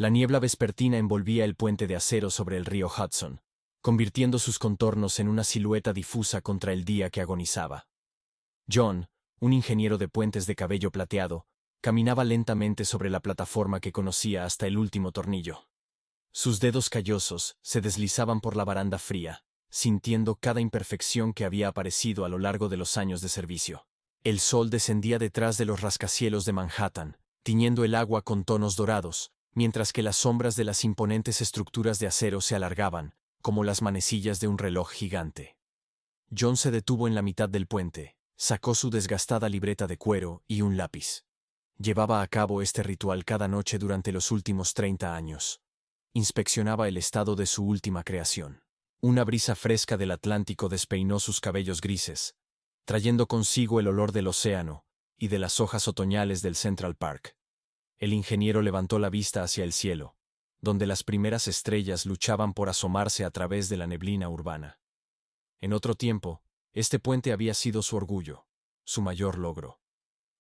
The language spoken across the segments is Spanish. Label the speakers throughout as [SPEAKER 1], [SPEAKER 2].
[SPEAKER 1] La niebla vespertina envolvía el puente de acero sobre el río Hudson, convirtiendo sus contornos en una silueta difusa contra el día que agonizaba. John, un ingeniero de puentes de cabello plateado, caminaba lentamente sobre la plataforma que conocía hasta el último tornillo. Sus dedos callosos se deslizaban por la baranda fría, sintiendo cada imperfección que había aparecido a lo largo de los años de servicio. El sol descendía detrás de los rascacielos de Manhattan, tiñendo el agua con tonos dorados, mientras que las sombras de las imponentes estructuras de acero se alargaban, como las manecillas de un reloj gigante. John se detuvo en la mitad del puente, sacó su desgastada libreta de cuero y un lápiz. Llevaba a cabo este ritual cada noche durante los últimos 30 años. Inspeccionaba el estado de su última creación. Una brisa fresca del Atlántico despeinó sus cabellos grises, trayendo consigo el olor del océano y de las hojas otoñales del Central Park. El ingeniero levantó la vista hacia el cielo, donde las primeras estrellas luchaban por asomarse a través de la neblina urbana. En otro tiempo, este puente había sido su orgullo, su mayor logro.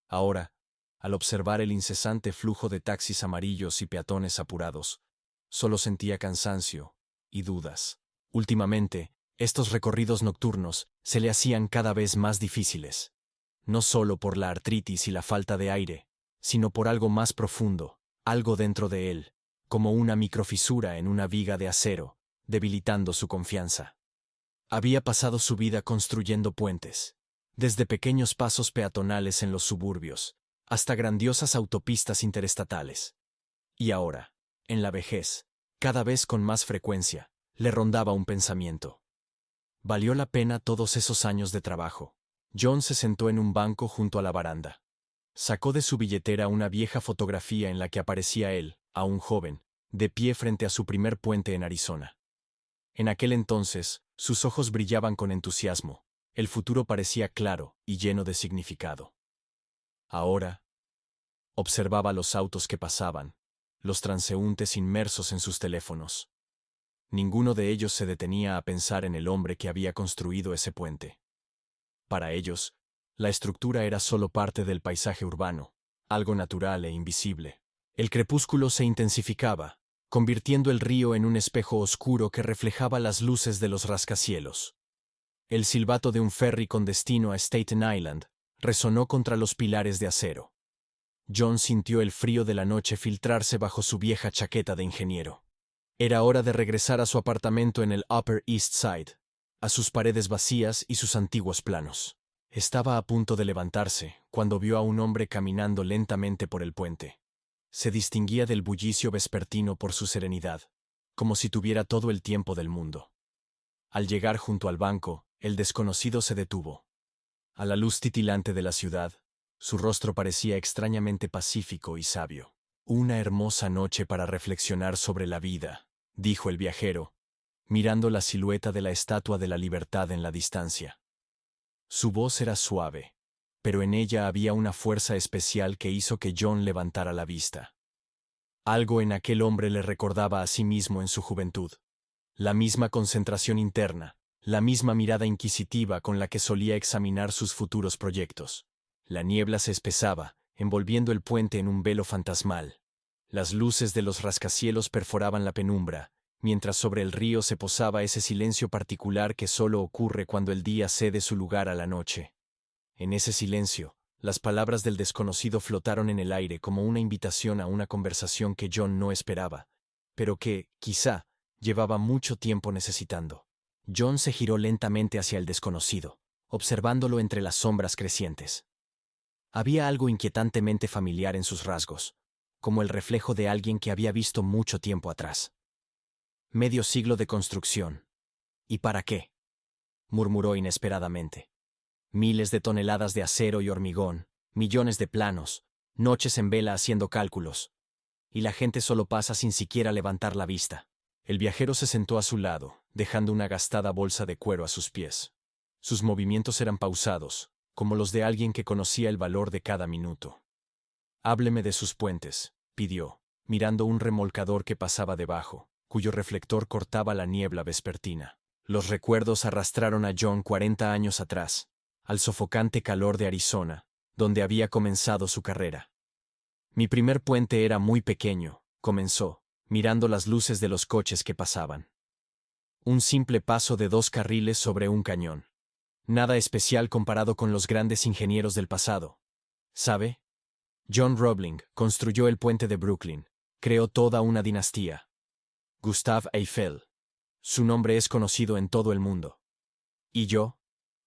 [SPEAKER 1] Ahora, al observar el incesante flujo de taxis amarillos y peatones apurados, solo sentía cansancio y dudas. Últimamente, estos recorridos nocturnos se le hacían cada vez más difíciles, no solo por la artritis y la falta de aire, sino por algo más profundo, algo dentro de él, como una microfisura en una viga de acero, debilitando su confianza. Había pasado su vida construyendo puentes, desde pequeños pasos peatonales en los suburbios, hasta grandiosas autopistas interestatales. Y ahora, en la vejez, cada vez con más frecuencia, le rondaba un pensamiento. ¿Valió la pena todos esos años de trabajo? John se sentó en un banco junto a la baranda. Sacó de su billetera una vieja fotografía en la que aparecía él, aún joven, de pie frente a su primer puente en Arizona. En aquel entonces, sus ojos brillaban con entusiasmo, el futuro parecía claro y lleno de significado. Ahora, observaba los autos que pasaban, los transeúntes inmersos en sus teléfonos. Ninguno de ellos se detenía a pensar en el hombre que había construido ese puente. Para ellos, la estructura era solo parte del paisaje urbano, algo natural e invisible. El crepúsculo se intensificaba, convirtiendo el río en un espejo oscuro que reflejaba las luces de los rascacielos. El silbato de un ferry con destino a Staten Island resonó contra los pilares de acero. John sintió el frío de la noche filtrarse bajo su vieja chaqueta de ingeniero. Era hora de regresar a su apartamento en el Upper East Side, a sus paredes vacías y sus antiguos planos. Estaba a punto de levantarse cuando vio a un hombre caminando lentamente por el puente. Se distinguía del bullicio vespertino por su serenidad, como si tuviera todo el tiempo del mundo. Al llegar junto al banco, el desconocido se detuvo. A la luz titilante de la ciudad, su rostro parecía extrañamente pacífico y sabio. Una hermosa noche para reflexionar sobre la vida, dijo el viajero, mirando la silueta de la Estatua de la Libertad en la distancia. Su voz era suave, pero en ella había una fuerza especial que hizo que John levantara la vista. Algo en aquel hombre le recordaba a sí mismo en su juventud. La misma concentración interna, la misma mirada inquisitiva con la que solía examinar sus futuros proyectos. La niebla se espesaba, envolviendo el puente en un velo fantasmal. Las luces de los rascacielos perforaban la penumbra, mientras sobre el río se posaba ese silencio particular que solo ocurre cuando el día cede su lugar a la noche. En ese silencio, las palabras del desconocido flotaron en el aire como una invitación a una conversación que John no esperaba, pero que, quizá, llevaba mucho tiempo necesitando. John se giró lentamente hacia el desconocido, observándolo entre las sombras crecientes. Había algo inquietantemente familiar en sus rasgos, como el reflejo de alguien que había visto mucho tiempo atrás. Medio siglo de construcción. ¿Y para qué?, murmuró inesperadamente. Miles de toneladas de acero y hormigón, millones de planos, noches en vela haciendo cálculos. Y la gente solo pasa sin siquiera levantar la vista. El viajero se sentó a su lado, dejando una gastada bolsa de cuero a sus pies. Sus movimientos eran pausados, como los de alguien que conocía el valor de cada minuto. «Hábleme de sus puentes», pidió, mirando un remolcador que pasaba debajo, cuyo reflector cortaba la niebla vespertina. Los recuerdos arrastraron a John 40 años atrás, al sofocante calor de Arizona, donde había comenzado su carrera. «Mi primer puente era muy pequeño», comenzó, mirando las luces de los coches que pasaban. Un simple paso de 2 carriles sobre un cañón. Nada especial comparado con los grandes ingenieros del pasado. ¿Sabe? John Roebling construyó el puente de Brooklyn. Creó toda una dinastía. Gustave Eiffel. Su nombre es conocido en todo el mundo. ¿Y yo?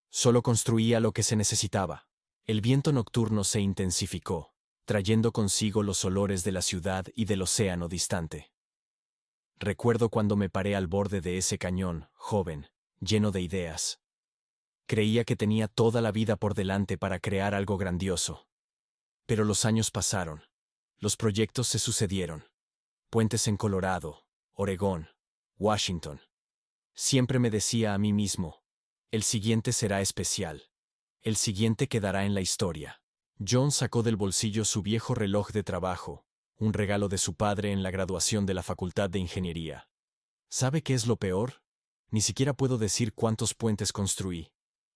[SPEAKER 1] Solo construía lo que se necesitaba. El viento nocturno se intensificó, trayendo consigo los olores de la ciudad y del océano distante. Recuerdo cuando me paré al borde de ese cañón, joven, lleno de ideas. Creía que tenía toda la vida por delante para crear algo grandioso. Pero los años pasaron. Los proyectos se sucedieron. Puentes en Colorado, Oregón, Washington. Siempre me decía a mí mismo, el siguiente será especial. El siguiente quedará en la historia. John sacó del bolsillo su viejo reloj de trabajo, un regalo de su padre en la graduación de la Facultad de Ingeniería. ¿Sabe qué es lo peor? Ni siquiera puedo decir cuántos puentes construí.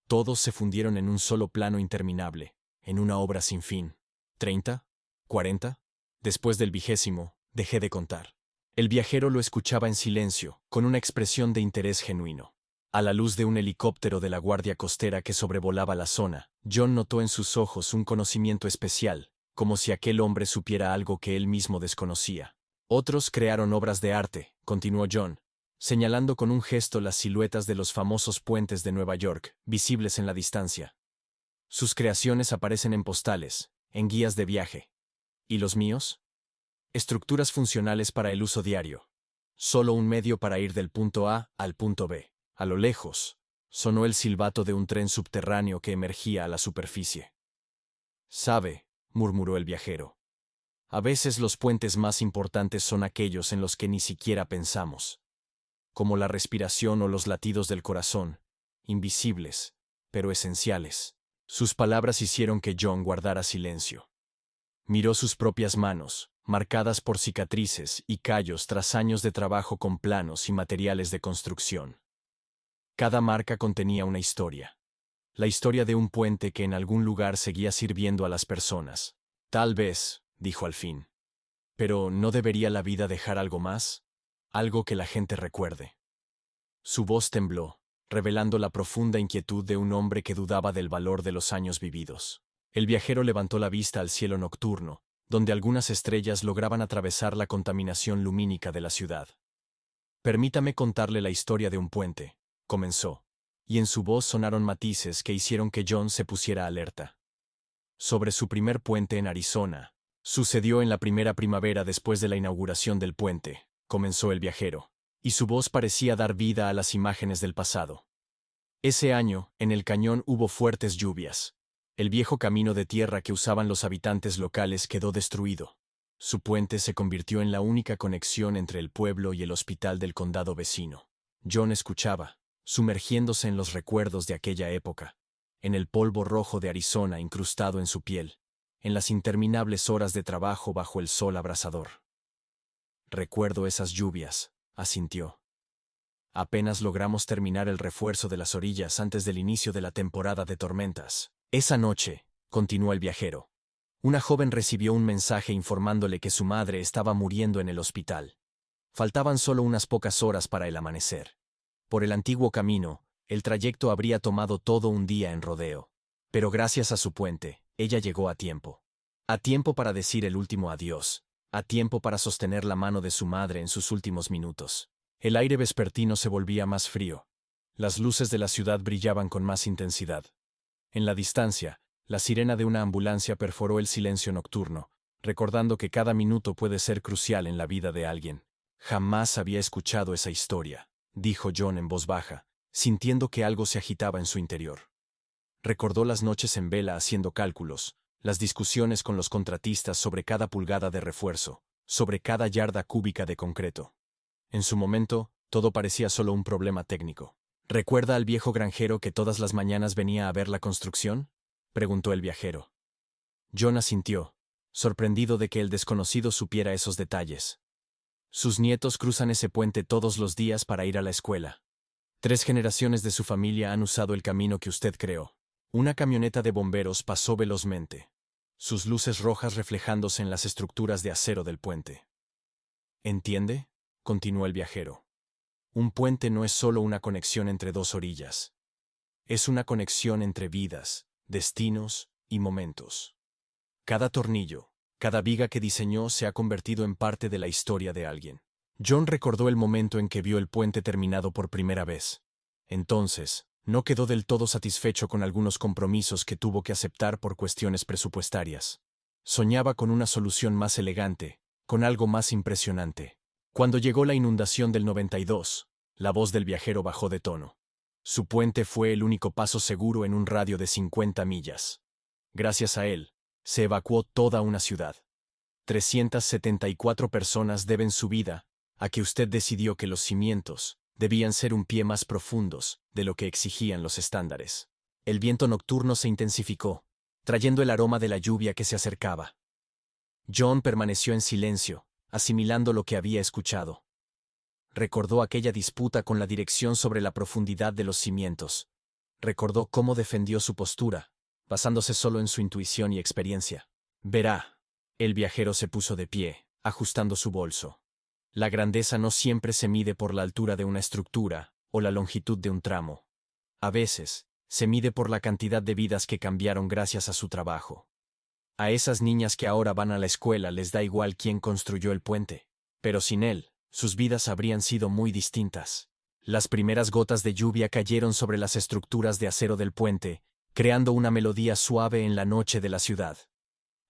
[SPEAKER 1] Todos se fundieron en un solo plano interminable, en una obra sin fin. ¿30? ¿40? Después del 20º, dejé de contar. El viajero lo escuchaba en silencio, con una expresión de interés genuino. A la luz de un helicóptero de la Guardia Costera que sobrevolaba la zona, John notó en sus ojos un conocimiento especial, como si aquel hombre supiera algo que él mismo desconocía. Otros crearon obras de arte, continuó John, señalando con un gesto las siluetas de los famosos puentes de Nueva York, visibles en la distancia. Sus creaciones aparecen en postales, en guías de viaje. ¿Y los míos? Estructuras funcionales para el uso diario. Solo un medio para ir del punto A al punto B. A lo lejos, sonó el silbato de un tren subterráneo que emergía a la superficie. «Sabe», murmuró el viajero. «A veces los puentes más importantes son aquellos en los que ni siquiera pensamos. Como la respiración o los latidos del corazón, invisibles, pero esenciales». Sus palabras hicieron que John guardara silencio. Miró sus propias manos, marcadas por cicatrices y callos tras años de trabajo con planos y materiales de construcción. Cada marca contenía una historia. La historia de un puente que en algún lugar seguía sirviendo a las personas. Tal vez, dijo al fin. Pero ¿no debería la vida dejar algo más? Algo que la gente recuerde. Su voz tembló, revelando la profunda inquietud de un hombre que dudaba del valor de los años vividos. El viajero levantó la vista al cielo nocturno, donde algunas estrellas lograban atravesar la contaminación lumínica de la ciudad. «Permítame contarle la historia de un puente», comenzó, y en su voz sonaron matices que hicieron que John se pusiera alerta. Sobre su primer puente en Arizona. Sucedió en la primera primavera después de la inauguración del puente, comenzó el viajero, y su voz parecía dar vida a las imágenes del pasado. Ese año, en el cañón hubo fuertes lluvias. El viejo camino de tierra que usaban los habitantes locales quedó destruido. Su puente se convirtió en la única conexión entre el pueblo y el hospital del condado vecino. John escuchaba, sumergiéndose en los recuerdos de aquella época, en el polvo rojo de Arizona incrustado en su piel, en las interminables horas de trabajo bajo el sol abrasador. «Recuerdo esas lluvias», asintió. «Apenas logramos terminar el refuerzo de las orillas antes del inicio de la temporada de tormentas. Esa noche», continuó el viajero, «una joven recibió un mensaje informándole que su madre estaba muriendo en el hospital. Faltaban solo unas pocas horas para el amanecer. Por el antiguo camino, el trayecto habría tomado todo un día en rodeo. Pero gracias a su puente, ella llegó a tiempo. A tiempo para decir el último adiós, a tiempo para sostener la mano de su madre en sus últimos minutos. El aire vespertino se volvía más frío. Las luces de la ciudad brillaban con más intensidad. En la distancia, la sirena de una ambulancia perforó el silencio nocturno, recordando que cada minuto puede ser crucial en la vida de alguien. «Jamás había escuchado esa historia», dijo John en voz baja, sintiendo que algo se agitaba en su interior. Recordó las noches en vela haciendo cálculos, las discusiones con los contratistas sobre cada pulgada de refuerzo, sobre cada yarda cúbica de concreto. En su momento, todo parecía solo un problema técnico. «¿Recuerda al viejo granjero que todas las mañanas venía a ver la construcción?», preguntó el viajero. John asintió, sorprendido de que el desconocido supiera esos detalles. «Sus nietos cruzan ese puente todos los días para ir a la escuela. 3 generaciones de su familia han usado el camino que usted creó». Una camioneta de bomberos pasó velozmente, sus luces rojas reflejándose en las estructuras de acero del puente. ¿Entiende? Continuó el viajero. Un puente no es solo una conexión entre dos orillas. Es una conexión entre vidas, destinos y momentos. Cada tornillo, cada viga que diseñó se ha convertido en parte de la historia de alguien. John recordó el momento en que vio el puente terminado por primera vez. Entonces, no quedó del todo satisfecho con algunos compromisos que tuvo que aceptar por cuestiones presupuestarias. Soñaba con una solución más elegante, con algo más impresionante. Cuando llegó la inundación del 92, la voz del viajero bajó de tono. Su puente fue el único paso seguro en un radio de 50 millas. Gracias a él, se evacuó toda una ciudad. 374 personas deben su vida a que usted decidió que los cimientos debían ser un pie más profundos de lo que exigían los estándares. El viento nocturno se intensificó, trayendo el aroma de la lluvia que se acercaba. John permaneció en silencio, asimilando lo que había escuchado. Recordó aquella disputa con la dirección sobre la profundidad de los cimientos. Recordó cómo defendió su postura, basándose solo en su intuición y experiencia. Verá. El viajero se puso de pie, ajustando su bolso. La grandeza no siempre se mide por la altura de una estructura o la longitud de un tramo. A veces, se mide por la cantidad de vidas que cambiaron gracias a su trabajo. A esas niñas que ahora van a la escuela les da igual quién construyó el puente, pero sin él, sus vidas habrían sido muy distintas. Las primeras gotas de lluvia cayeron sobre las estructuras de acero del puente, creando una melodía suave en la noche de la ciudad.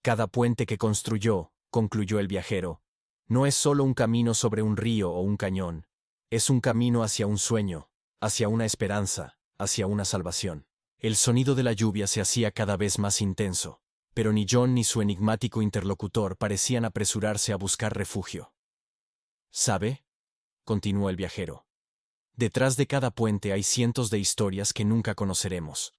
[SPEAKER 1] Cada puente que construyó, concluyó el viajero, no es solo un camino sobre un río o un cañón, es un camino hacia un sueño, hacia una esperanza, hacia una salvación. El sonido de la lluvia se hacía cada vez más intenso, pero ni John ni su enigmático interlocutor parecían apresurarse a buscar refugio. ¿Sabe? Continuó el viajero. Detrás de cada puente hay cientos de historias que nunca conoceremos.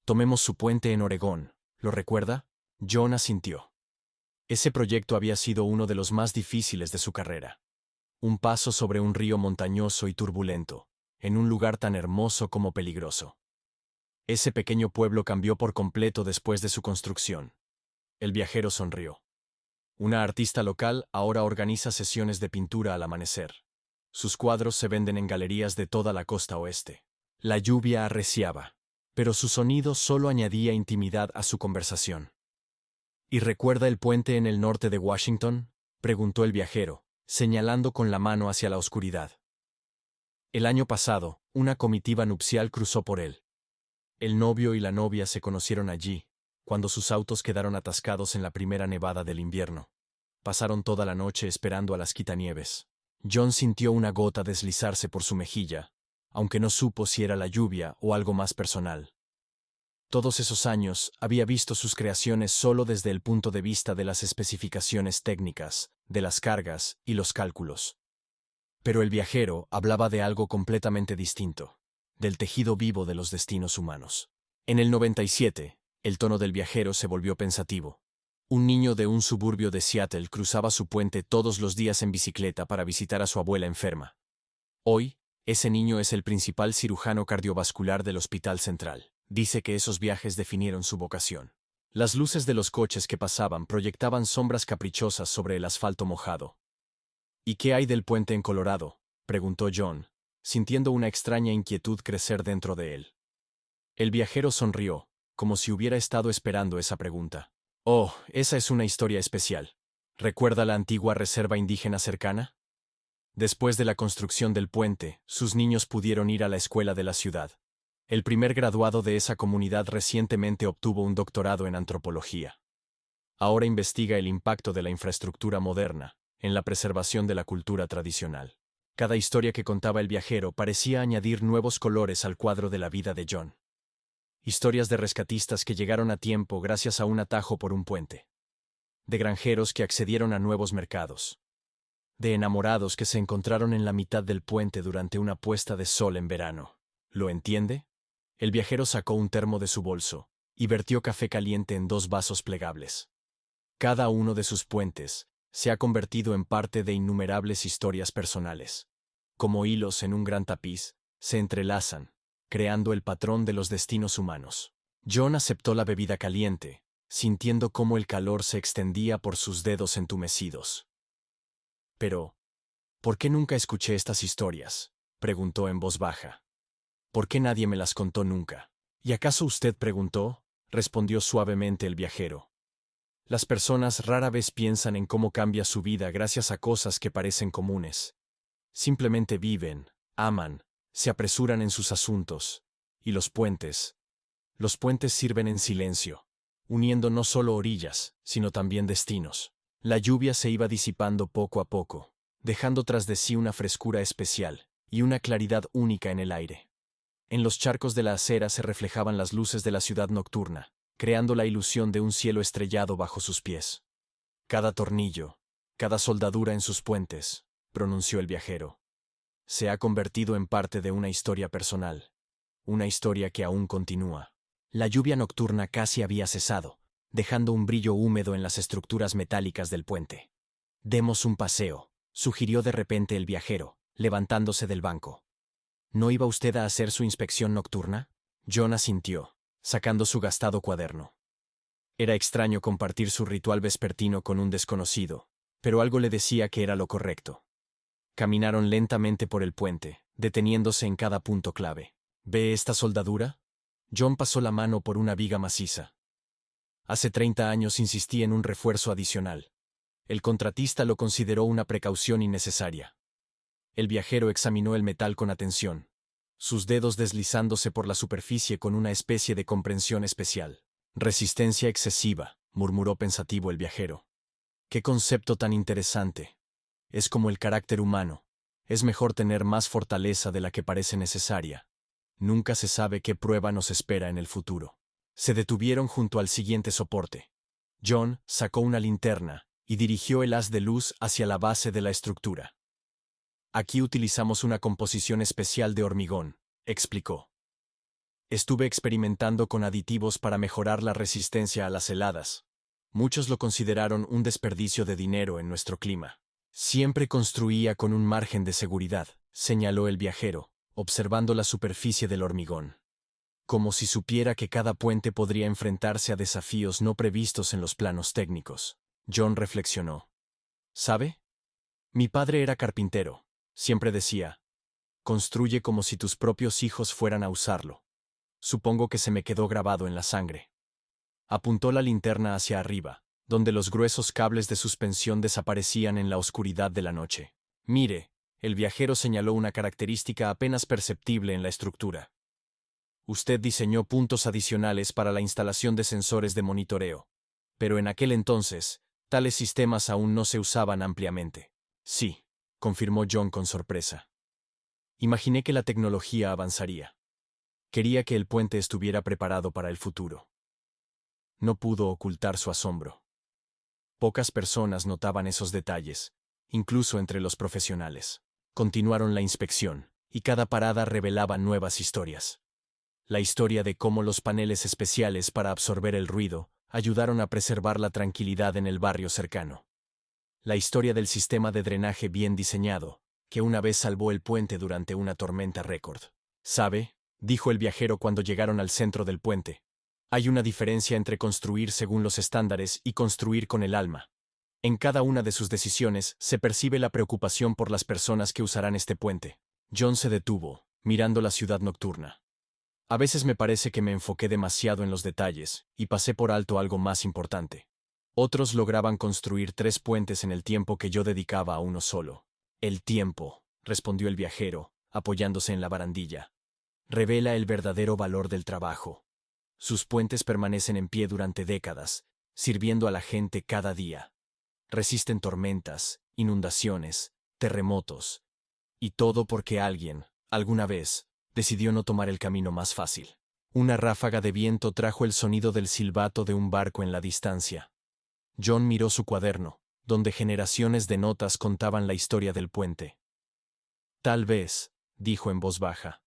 [SPEAKER 1] Tomemos su puente en Oregón, ¿lo recuerda? John asintió. Ese proyecto había sido uno de los más difíciles de su carrera. Un paso sobre un río montañoso y turbulento, en un lugar tan hermoso como peligroso. Ese pequeño pueblo cambió por completo después de su construcción. El viajero sonrió. Una artista local ahora organiza sesiones de pintura al amanecer. Sus cuadros se venden en galerías de toda la costa oeste. La lluvia arreciaba, pero su sonido solo añadía intimidad a su conversación. ¿Y recuerda el puente en el norte de Washington?, preguntó el viajero, señalando con la mano hacia la oscuridad. El año pasado, una comitiva nupcial cruzó por él. El novio y la novia se conocieron allí, cuando sus autos quedaron atascados en la primera nevada del invierno. Pasaron toda la noche esperando a las quitanieves. John sintió una gota deslizarse por su mejilla, aunque no supo si era la lluvia o algo más personal. Todos esos años había visto sus creaciones solo desde el punto de vista de las especificaciones técnicas, de las cargas y los cálculos. Pero el viajero hablaba de algo completamente distinto, del tejido vivo de los destinos humanos. En el 97, el tono del viajero se volvió pensativo. Un niño de un suburbio de Seattle cruzaba su puente todos los días en bicicleta para visitar a su abuela enferma. Hoy, ese niño es el principal cirujano cardiovascular del Hospital Central. Dice que esos viajes definieron su vocación. Las luces de los coches que pasaban proyectaban sombras caprichosas sobre el asfalto mojado. ¿Y qué hay del puente en Colorado?, preguntó John, sintiendo una extraña inquietud crecer dentro de él. El viajero sonrió, como si hubiera estado esperando esa pregunta. Oh, esa es una historia especial. ¿Recuerda la antigua reserva indígena cercana? Después de la construcción del puente, sus niños pudieron ir a la escuela de la ciudad. El primer graduado de esa comunidad recientemente obtuvo un doctorado en antropología. Ahora investiga el impacto de la infraestructura moderna en la preservación de la cultura tradicional. Cada historia que contaba el viajero parecía añadir nuevos colores al cuadro de la vida de John. Historias de rescatistas que llegaron a tiempo gracias a un atajo por un puente. De granjeros que accedieron a nuevos mercados. De enamorados que se encontraron en la mitad del puente durante una puesta de sol en verano. ¿Lo entiende? El viajero sacó un termo de su bolso y vertió café caliente en 2 vasos plegables. Cada uno de sus puentes se ha convertido en parte de innumerables historias personales. Como hilos en un gran tapiz, se entrelazan, creando el patrón de los destinos humanos. John aceptó la bebida caliente, sintiendo cómo el calor se extendía por sus dedos entumecidos. Pero, ¿Por qué nunca escuché estas historias?, preguntó en voz baja. ¿Por qué nadie me las contó nunca? ¿Y acaso usted preguntó?, respondió suavemente el viajero. Las personas rara vez piensan en cómo cambia su vida gracias a cosas que parecen comunes. Simplemente viven, aman, se apresuran en sus asuntos. Y los puentes. Los puentes sirven en silencio, uniendo no solo orillas, sino también destinos. La lluvia se iba disipando poco a poco, dejando tras de sí una frescura especial y una claridad única en el aire. En los charcos de la acera se reflejaban las luces de la ciudad nocturna, creando la ilusión de un cielo estrellado bajo sus pies. Cada tornillo, cada soldadura en sus puentes, pronunció el viajero, se ha convertido en parte de una historia personal, una historia que aún continúa. La lluvia nocturna casi había cesado, dejando un brillo húmedo en las estructuras metálicas del puente. Demos un paseo, sugirió de repente el viajero, levantándose del banco. ¿No iba usted a hacer su inspección nocturna? John asintió, sacando su gastado cuaderno. Era extraño compartir su ritual vespertino con un desconocido, pero algo le decía que era lo correcto. Caminaron lentamente por el puente, deteniéndose en cada punto clave. ¿Ve esta soldadura? John pasó la mano por una viga maciza. Hace 30 años insistí en un refuerzo adicional. El contratista lo consideró una precaución innecesaria. El viajero examinó el metal con atención, sus dedos deslizándose por la superficie con una especie de comprensión especial. Resistencia excesiva, murmuró pensativo el viajero. ¡Qué concepto tan interesante! Es como el carácter humano. Es mejor tener más fortaleza de la que parece necesaria. Nunca se sabe qué prueba nos espera en el futuro. Se detuvieron junto al siguiente soporte. John sacó una linterna y dirigió el haz de luz hacia la base de la estructura. Aquí utilizamos una composición especial de hormigón, explicó. Estuve experimentando con aditivos para mejorar la resistencia a las heladas. Muchos lo consideraron un desperdicio de dinero en nuestro clima. Siempre construía con un margen de seguridad, señaló el viajero, observando la superficie del hormigón. Como si supiera que cada puente podría enfrentarse a desafíos no previstos en los planos técnicos. John reflexionó. ¿Sabe? Mi padre era carpintero. Siempre decía, construye como si tus propios hijos fueran a usarlo. Supongo que se me quedó grabado en la sangre. Apuntó la linterna hacia arriba, donde los gruesos cables de suspensión desaparecían en la oscuridad de la noche. Mire, el viajero señaló una característica apenas perceptible en la estructura. Usted diseñó puntos adicionales para la instalación de sensores de monitoreo. Pero en aquel entonces, tales sistemas aún no se usaban ampliamente. Sí, confirmó John con sorpresa. Imaginé que la tecnología avanzaría. Quería que el puente estuviera preparado para el futuro. No pudo ocultar su asombro. Pocas personas notaban esos detalles, incluso entre los profesionales. Continuaron la inspección, y cada parada revelaba nuevas historias. La historia de cómo los paneles especiales para absorber el ruido ayudaron a preservar la tranquilidad en el barrio cercano. La historia del sistema de drenaje bien diseñado, que una vez salvó el puente durante una tormenta récord. ¿Sabe?, dijo el viajero cuando llegaron al centro del puente. Hay una diferencia entre construir según los estándares y construir con el alma. En cada una de sus decisiones se percibe la preocupación por las personas que usarán este puente. John se detuvo, mirando la ciudad nocturna. A veces me parece que me enfoqué demasiado en los detalles y pasé por alto algo más importante. Otros lograban construir 3 puentes en el tiempo que yo dedicaba a uno solo. El tiempo, respondió el viajero, apoyándose en la barandilla, revela el verdadero valor del trabajo. Sus puentes permanecen en pie durante décadas, sirviendo a la gente cada día. Resisten tormentas, inundaciones, terremotos. Y todo porque alguien, alguna vez, decidió no tomar el camino más fácil. Una ráfaga de viento trajo el sonido del silbato de un barco en la distancia. John miró su cuaderno, donde generaciones de notas contaban la historia del puente. Tal vez, dijo en voz baja,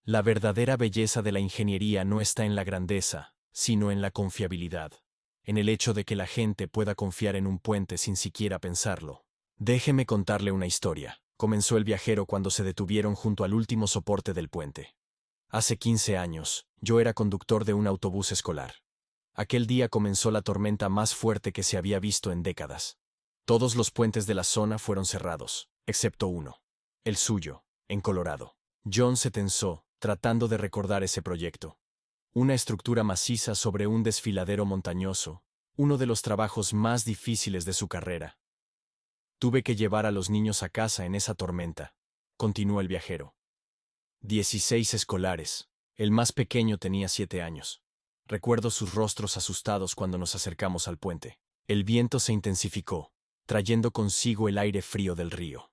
[SPEAKER 1] la verdadera belleza de la ingeniería no está en la grandeza, sino en la confiabilidad, en el hecho de que la gente pueda confiar en un puente sin siquiera pensarlo. Déjeme contarle una historia, comenzó el viajero cuando se detuvieron junto al último soporte del puente. Hace 15 años, yo era conductor de un autobús escolar. Aquel día comenzó la tormenta más fuerte que se había visto en décadas. Todos los puentes de la zona fueron cerrados. excepto uno. El suyo, en Colorado. John se tensó, tratando de recordar ese proyecto. Una estructura maciza sobre un desfiladero montañoso, uno de los trabajos más difíciles de su carrera. Tuve que llevar a los niños a casa en esa tormenta, continuó el viajero. 16 escolares. El más pequeño tenía 7 años. Recuerdo sus rostros asustados cuando nos acercamos al puente. El viento se intensificó, trayendo consigo el aire frío del río.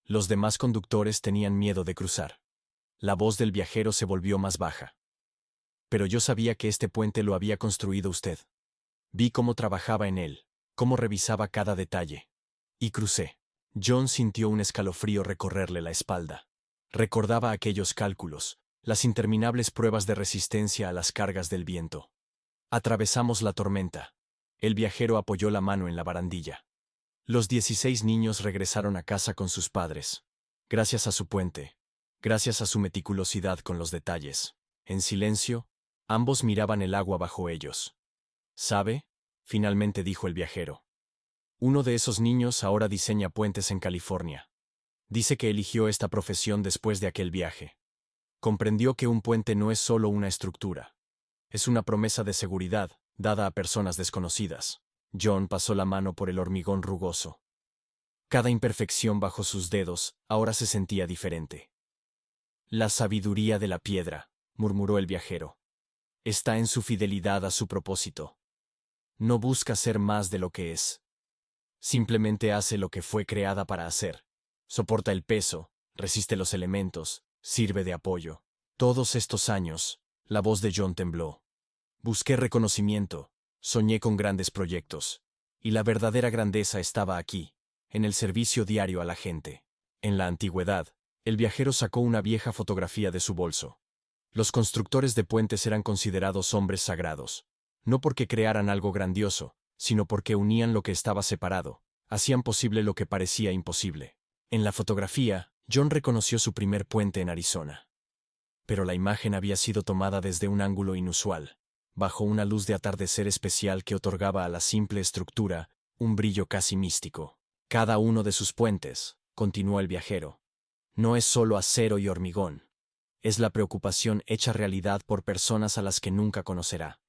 [SPEAKER 1] Los demás conductores tenían miedo de cruzar. La voz del viajero se volvió más baja. Pero yo sabía que este puente lo había construido usted. Vi cómo trabajaba en él, cómo revisaba cada detalle. Y crucé. John sintió un escalofrío recorrerle la espalda. Recordaba aquellos cálculos, las interminables pruebas de resistencia a las cargas del viento. Atravesamos la tormenta. El viajero apoyó la mano en la barandilla. Los 16 niños regresaron a casa con sus padres. Gracias a su puente. Gracias a su meticulosidad con los detalles. En silencio, ambos miraban el agua bajo ellos. ¿Sabe? Finalmente dijo el viajero. Uno de esos niños ahora diseña puentes en California. Dice que eligió esta profesión después de aquel viaje. Comprendió que un puente no es solo una estructura. Es una promesa de seguridad, dada a personas desconocidas. John pasó la mano por el hormigón rugoso. Cada imperfección bajo sus dedos ahora se sentía diferente. La sabiduría de la piedra, murmuró el viajero. Está en su fidelidad a su propósito. No busca ser más de lo que es. Simplemente hace lo que fue creada para hacer. Soporta el peso, resiste los elementos, sirve de apoyo. Todos estos años, la voz de John tembló. Busqué reconocimiento, soñé con grandes proyectos. Y la verdadera grandeza estaba aquí, en el servicio diario a la gente. En la antigüedad, el viajero sacó una vieja fotografía de su bolso. Los constructores de puentes eran considerados hombres sagrados, no porque crearan algo grandioso, sino porque unían lo que estaba separado, hacían posible lo que parecía imposible. En la fotografía, John reconoció su primer puente en Arizona. Pero la imagen había sido tomada desde un ángulo inusual, bajo una luz de atardecer especial que otorgaba a la simple estructura un brillo casi místico. Cada uno de sus puentes, continuó el viajero, no es solo acero y hormigón. Es la preocupación hecha realidad por personas a las que nunca conocerá.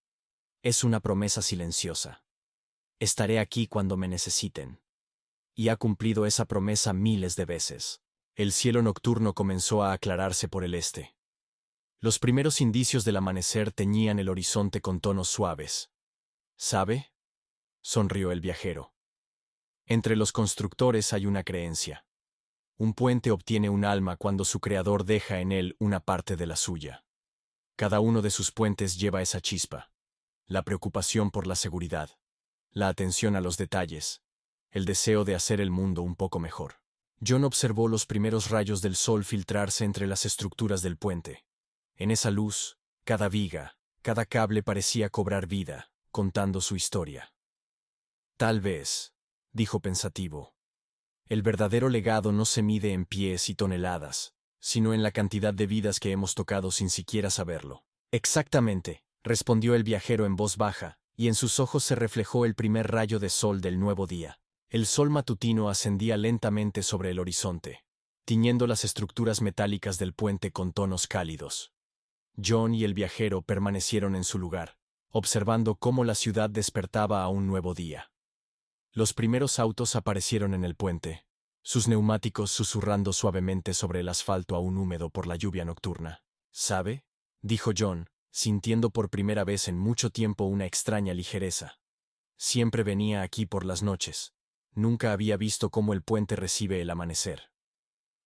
[SPEAKER 1] Es una promesa silenciosa. Estaré aquí cuando me necesiten. Y ha cumplido esa promesa miles de veces. El cielo nocturno comenzó a aclararse por el este. Los primeros indicios del amanecer teñían el horizonte con tonos suaves. ¿Sabe? Sonrió el viajero. Entre los constructores hay una creencia. Un puente obtiene un alma cuando su creador deja en él una parte de la suya. Cada uno de sus puentes lleva esa chispa. La preocupación por la seguridad, la atención a los detalles, el deseo de hacer el mundo un poco mejor. John observó los primeros rayos del sol filtrarse entre las estructuras del puente. En esa luz, cada viga, cada cable parecía cobrar vida, contando su historia. Tal vez, dijo pensativo, el verdadero legado no se mide en pies y toneladas, sino en la cantidad de vidas que hemos tocado sin siquiera saberlo. Exactamente, respondió el viajero en voz baja, y en sus ojos se reflejó el primer rayo de sol del nuevo día. El sol matutino ascendía lentamente sobre el horizonte, tiñendo las estructuras metálicas del puente con tonos cálidos. John y el viajero permanecieron en su lugar, observando cómo la ciudad despertaba a un nuevo día. Los primeros autos aparecieron en el puente, sus neumáticos susurrando suavemente sobre el asfalto aún húmedo por la lluvia nocturna. ¿Sabe?, dijo John, sintiendo por primera vez en mucho tiempo una extraña ligereza. Siempre venía aquí por las noches. Nunca había visto cómo el puente recibe el amanecer.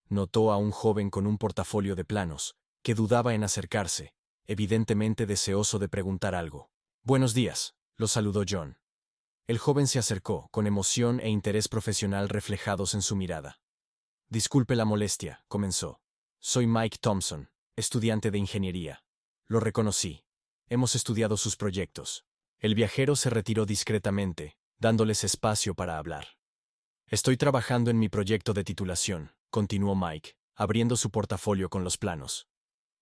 [SPEAKER 1] Notó a un joven con un portafolio de planos, que dudaba en acercarse, evidentemente deseoso de preguntar algo. «Buenos días», lo saludó John. El joven se acercó, con emoción e interés profesional reflejados en su mirada. «Disculpe la molestia», comenzó. «Soy Mike Thompson, estudiante de ingeniería». Lo reconocí. Hemos estudiado sus proyectos. El viajero se retiró discretamente, dándoles espacio para hablar. «Estoy trabajando en mi proyecto de titulación», continuó Mike, abriendo su portafolio con los planos.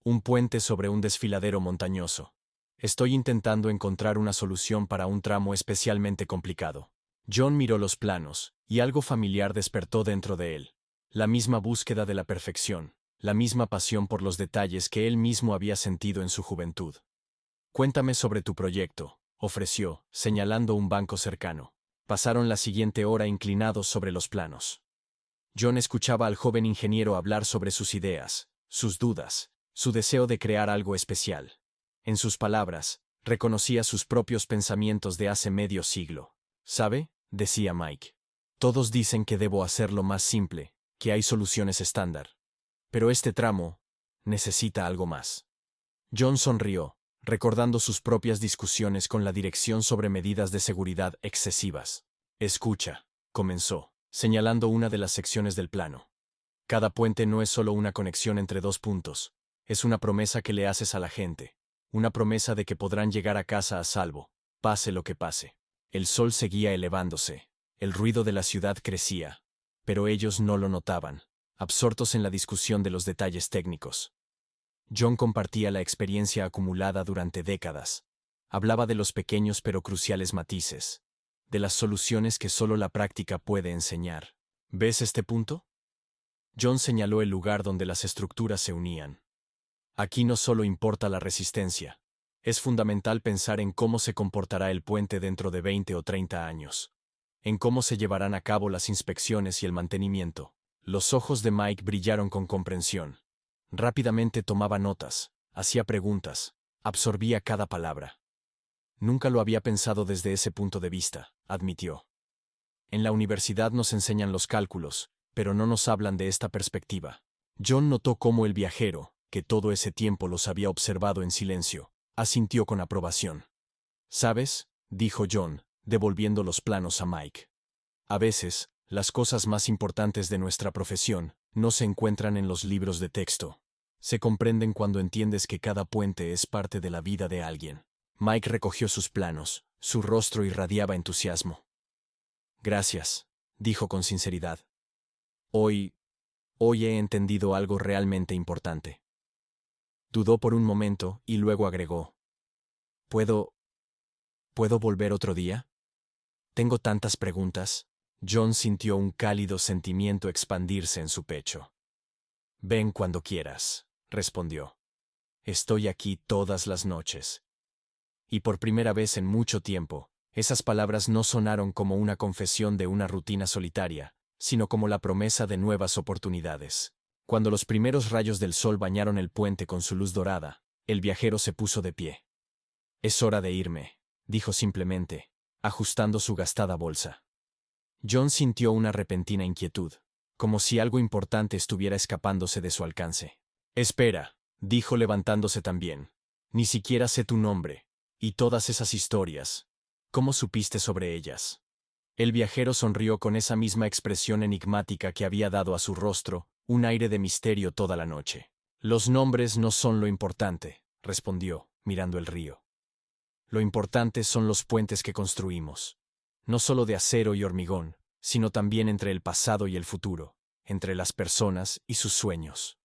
[SPEAKER 1] «Un puente sobre un desfiladero montañoso. Estoy intentando encontrar una solución para un tramo especialmente complicado». John miró los planos, y algo familiar despertó dentro de él. La misma búsqueda de la perfección, la misma pasión por los detalles que él mismo había sentido en su juventud. Cuéntame sobre tu proyecto, ofreció, señalando un banco cercano. Pasaron la siguiente hora inclinados sobre los planos. John escuchaba al joven ingeniero hablar sobre sus ideas, sus dudas, su deseo de crear algo especial. En sus palabras, reconocía sus propios pensamientos de hace medio siglo. ¿Sabe?, decía Mike. Todos dicen que debo hacerlo más simple, que hay soluciones estándar. Pero este tramo necesita algo más. John sonrió, recordando sus propias discusiones con la dirección sobre medidas de seguridad excesivas. Escucha, comenzó, señalando una de las secciones del plano. Cada puente no es solo una conexión entre dos puntos, es una promesa que le haces a la gente, una promesa de que podrán llegar a casa a salvo, pase lo que pase. El sol seguía elevándose, el ruido de la ciudad crecía, pero ellos no lo notaban, absortos en la discusión de los detalles técnicos. John compartía la experiencia acumulada durante décadas. Hablaba de los pequeños pero cruciales matices, de las soluciones que solo la práctica puede enseñar. ¿Ves este punto? John señaló el lugar donde las estructuras se unían. Aquí no solo importa la resistencia. Es fundamental pensar en cómo se comportará el puente dentro de 20 o 30 años. En cómo se llevarán a cabo las inspecciones y el mantenimiento. Los ojos de Mike brillaron con comprensión. Rápidamente tomaba notas, hacía preguntas, absorbía cada palabra. Nunca lo había pensado desde ese punto de vista, admitió. En la universidad nos enseñan los cálculos, pero no nos hablan de esta perspectiva. John notó cómo el viajero, que todo ese tiempo los había observado en silencio, asintió con aprobación. ¿Sabes?, dijo John, devolviendo los planos a Mike. A veces, las cosas más importantes de nuestra profesión no se encuentran en los libros de texto. Se comprenden cuando entiendes que cada puente es parte de la vida de alguien. Mike recogió sus planos, su rostro irradiaba entusiasmo. Gracias, dijo con sinceridad. Hoy he entendido algo realmente importante. Dudó por un momento y luego agregó. ¿Puedo volver otro día? Tengo tantas preguntas. John sintió un cálido sentimiento expandirse en su pecho. Ven cuando quieras, respondió. Estoy aquí todas las noches. Y por primera vez en mucho tiempo, esas palabras no sonaron como una confesión de una rutina solitaria, sino como la promesa de nuevas oportunidades. Cuando los primeros rayos del sol bañaron el puente con su luz dorada, el viajero se puso de pie. Es hora de irme, dijo simplemente, ajustando su gastada bolsa. John sintió una repentina inquietud, como si algo importante estuviera escapándose de su alcance. Espera, dijo levantándose también. Ni siquiera sé tu nombre. Y todas esas historias. ¿Cómo supiste sobre ellas? El viajero sonrió con esa misma expresión enigmática que había dado a su rostro un aire de misterio toda la noche. Los nombres no son lo importante, respondió, mirando el río. Lo importante son los puentes que construimos. No solo de acero y hormigón, sino también entre el pasado y el futuro, entre las personas y sus sueños.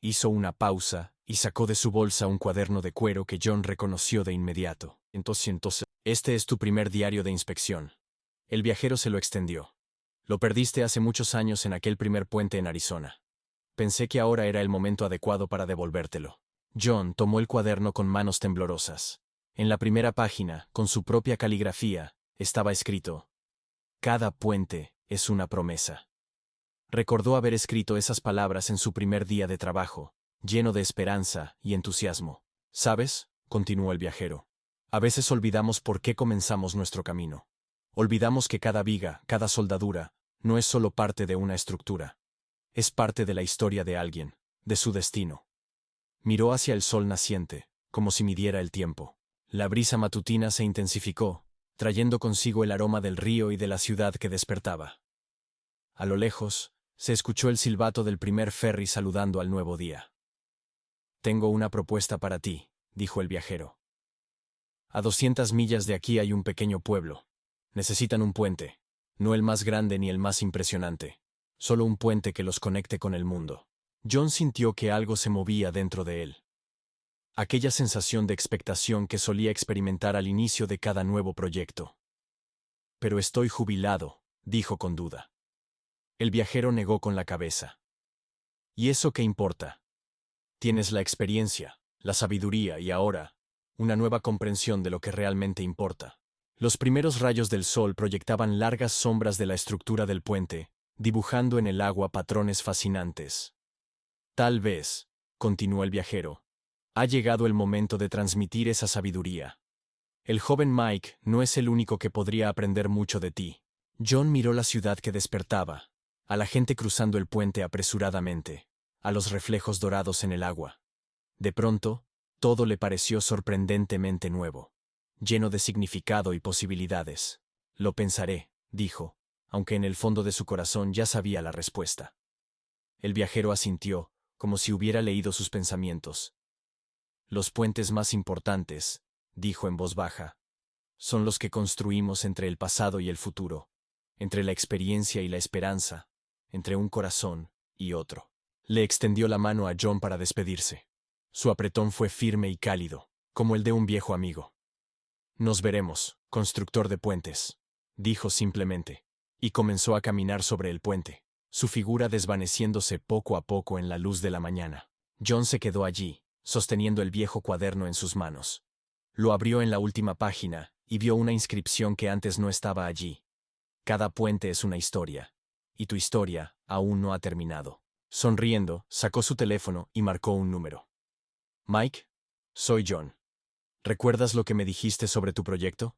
[SPEAKER 1] Hizo una pausa y sacó de su bolsa un cuaderno de cuero que John reconoció de inmediato. Entonces, este es tu primer diario de inspección. El viajero se lo extendió. Lo perdiste hace muchos años en aquel primer puente en Arizona. Pensé que ahora era el momento adecuado para devolvértelo. John tomó el cuaderno con manos temblorosas. En la primera página, con su propia caligrafía, estaba escrito: Cada puente es una promesa. Recordó haber escrito esas palabras en su primer día de trabajo, lleno de esperanza y entusiasmo. ¿Sabes?, continuó el viajero. A veces olvidamos por qué comenzamos nuestro camino. Olvidamos que cada viga, cada soldadura, no es solo parte de una estructura. Es parte de la historia de alguien, de su destino. Miró hacia el sol naciente, como si midiera el tiempo. La brisa matutina se intensificó, trayendo consigo el aroma del río y de la ciudad que despertaba. A lo lejos, se escuchó el silbato del primer ferry saludando al nuevo día. Tengo una propuesta para ti, dijo el viajero. A 200 millas de aquí hay un pequeño pueblo. Necesitan un puente, no el más grande ni el más impresionante, solo un puente que los conecte con el mundo. John sintió que algo se movía dentro de él. Aquella sensación de expectación que solía experimentar al inicio de cada nuevo proyecto. Pero estoy jubilado, dijo con duda. El viajero negó con la cabeza. ¿Y eso qué importa? Tienes la experiencia, la sabiduría y ahora, una nueva comprensión de lo que realmente importa. Los primeros rayos del sol proyectaban largas sombras de la estructura del puente, dibujando en el agua patrones fascinantes. Tal vez, continuó el viajero, ha llegado el momento de transmitir esa sabiduría. El joven Mike no es el único que podría aprender mucho de ti. John miró la ciudad que despertaba, a la gente cruzando el puente apresuradamente, a los reflejos dorados en el agua. De pronto, todo le pareció sorprendentemente nuevo, lleno de significado y posibilidades. Lo pensaré, dijo, aunque en el fondo de su corazón ya sabía la respuesta. El viajero asintió, como si hubiera leído sus pensamientos. Los puentes más importantes, dijo en voz baja, son los que construimos entre el pasado y el futuro, entre la experiencia y la esperanza, entre un corazón y otro. Le extendió la mano a John para despedirse. Su apretón fue firme y cálido, como el de un viejo amigo. Nos veremos, constructor de puentes, dijo simplemente, y comenzó a caminar sobre el puente, su figura desvaneciéndose poco a poco en la luz de la mañana. John se quedó allí, sosteniendo el viejo cuaderno en sus manos. Lo abrió en la última página y vio una inscripción que antes no estaba allí. Cada puente es una historia, y tu historia aún no ha terminado. Sonriendo, sacó su teléfono y marcó un número. Mike, soy John. ¿Recuerdas lo que me dijiste sobre tu proyecto?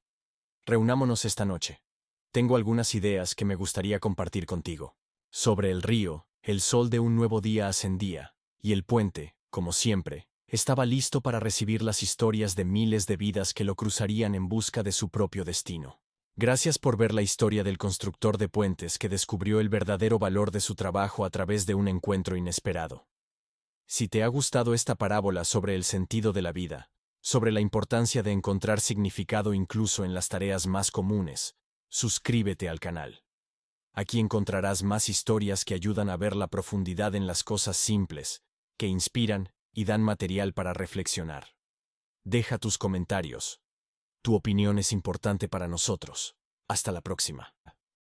[SPEAKER 1] Reunámonos esta noche. Tengo algunas ideas que me gustaría compartir contigo. Sobre el río, el sol de un nuevo día ascendía, y el puente, como siempre, estaba listo para recibir las historias de miles de vidas que lo cruzarían en busca de su propio destino. Gracias por ver la historia del constructor de puentes que descubrió el verdadero valor de su trabajo a través de un encuentro inesperado. Si te ha gustado esta parábola sobre el sentido de la vida, sobre la importancia de encontrar significado incluso en las tareas más comunes, suscríbete al canal. Aquí encontrarás más historias que ayudan a ver la profundidad en las cosas simples, que inspiran y dan material para reflexionar. Deja tus comentarios. Tu opinión es importante para nosotros. Hasta la próxima.